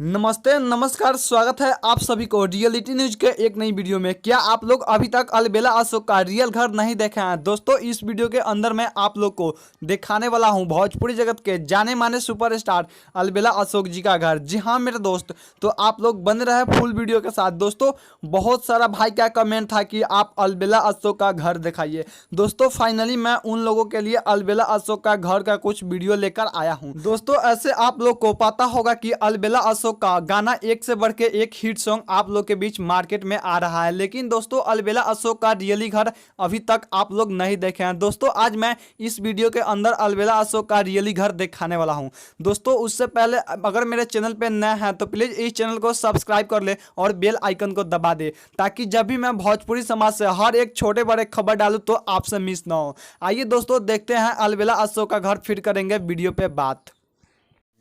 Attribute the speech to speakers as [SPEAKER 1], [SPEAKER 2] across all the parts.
[SPEAKER 1] नमस्ते नमस्कार, स्वागत है आप सभी को रियलिटी न्यूज के एक नई वीडियो में। क्या आप लोग अभी तक अलबेला अशोक का रियल घर नहीं देखे हैं? दोस्तों, इस वीडियो के अंदर मैं आप लोग को दिखाने वाला हूं भोजपुरी जगत के जाने माने सुपरस्टार अलबेला अशोक जी का घर। जी हाँ मेरे दोस्त, तो आप लोग बने रहे फुल वीडियो के साथ। दोस्तों, बहुत सारा भाई का कमेंट था कि आप अलबेला अशोक का घर दिखाइए। दोस्तों, फाइनली मैं उन लोगों के लिए अलबेला अशोक का घर का कुछ वीडियो लेकर आया हूँ। दोस्तों, ऐसे आप लोग को पता होगा कि अलबेला अशोक का गाना एक से बढ़ के एक हिट सॉन्ग आप लोग के बीच मार्केट में आ रहा है, लेकिन दोस्तों अल्बेला अशोक का रियली घर अभी तक आप लोग नहीं देखे हैं। दोस्तों, आज मैं इस वीडियो के अंदर अलबेला अशोक का रियली घर दिखाने वाला हूं। दोस्तों, उससे पहले अगर मेरे चैनल पे नए हैं तो प्लीज इस चैनल को सब्सक्राइब कर ले और बेल आइकन को दबा दे, ताकि जब भी मैं भोजपुरी समाज से हर एक छोटे बड़े खबर डालूं तो आपसे मिस ना हो। आइए दोस्तों, देखते हैं अलबेला अशोक का घर, फिर करेंगे वीडियो पे बात।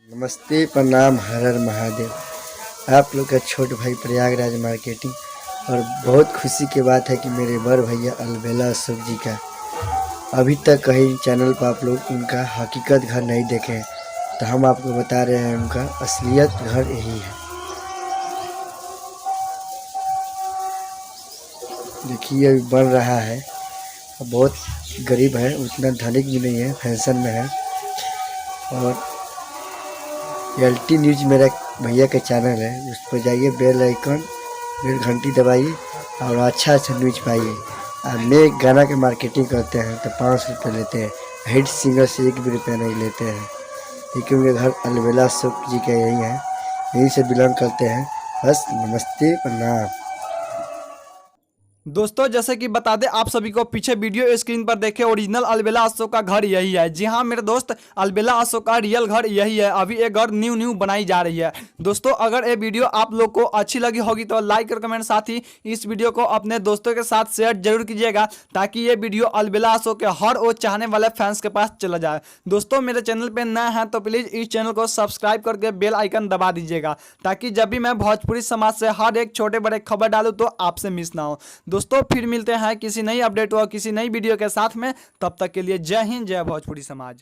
[SPEAKER 2] नमस्ते, प्रणाम, हर हर महादेव। आप लोग का छोट भाई प्रयागराज मार्केटिंग। और बहुत खुशी की बात है कि मेरे बड़ भैया अलबेला अशोक जी का अभी तक कहीं चैनल पर आप लोग उनका हकीकत घर नहीं देखे हैं, तो हम आपको बता रहे हैं उनका असलियत घर यही है। देखिए, अभी बन रहा है। बहुत गरीब है, उतना धनिक भी नहीं है, फैशन में है। और रियलिटी न्यूज मेरा भैया का चैनल है, उस पर जाइए, बेल आइकन बेल घंटी दबाइए और अच्छा न्यूज पाइए। और नए गाना के मार्केटिंग करते हैं तो 5 रुपये लेते हैं, हिट सिंगर से 1 भी रुपया नहीं लेते हैं, क्योंकि उनके घर अलबेला अशोक जी का यही है, यहीं से बिलोंग करते हैं। बस, नमस्ते, प्रणाम।
[SPEAKER 1] दोस्तों, जैसे कि बता दें आप सभी को, पीछे वीडियो स्क्रीन पर देखे ओरिजिनल अलबेला अशोक का घर यही है। जी हाँ मेरे दोस्त, अलबेला अशोक का रियल घर यही है। अभी ये घर न्यू बनाई जा रही है। दोस्तों, अगर ये वीडियो आप लोग को अच्छी लगी होगी तो लाइक और कमेंट, साथ ही इस वीडियो को अपने दोस्तों के साथ शेयर जरूर कीजिएगा, ताकि ये वीडियो अलबेला अशोक के हर वो चाहने वाले फैंस के पास चला जाए। दोस्तों, मेरे चैनल पर नए हैं तो प्लीज़ इस चैनल को सब्सक्राइब करके बेल आइकन दबा दीजिएगा, ताकि जब भी मैं भोजपुरी समाज से हर एक छोटे बड़े खबर डालूँ तो आपसे मिस ना हो। दोस्तों, फिर मिलते हैं किसी नई अपडेट और किसी नई वीडियो के साथ में। तब तक के लिए जय हिंद, जय भोजपुरी समाज।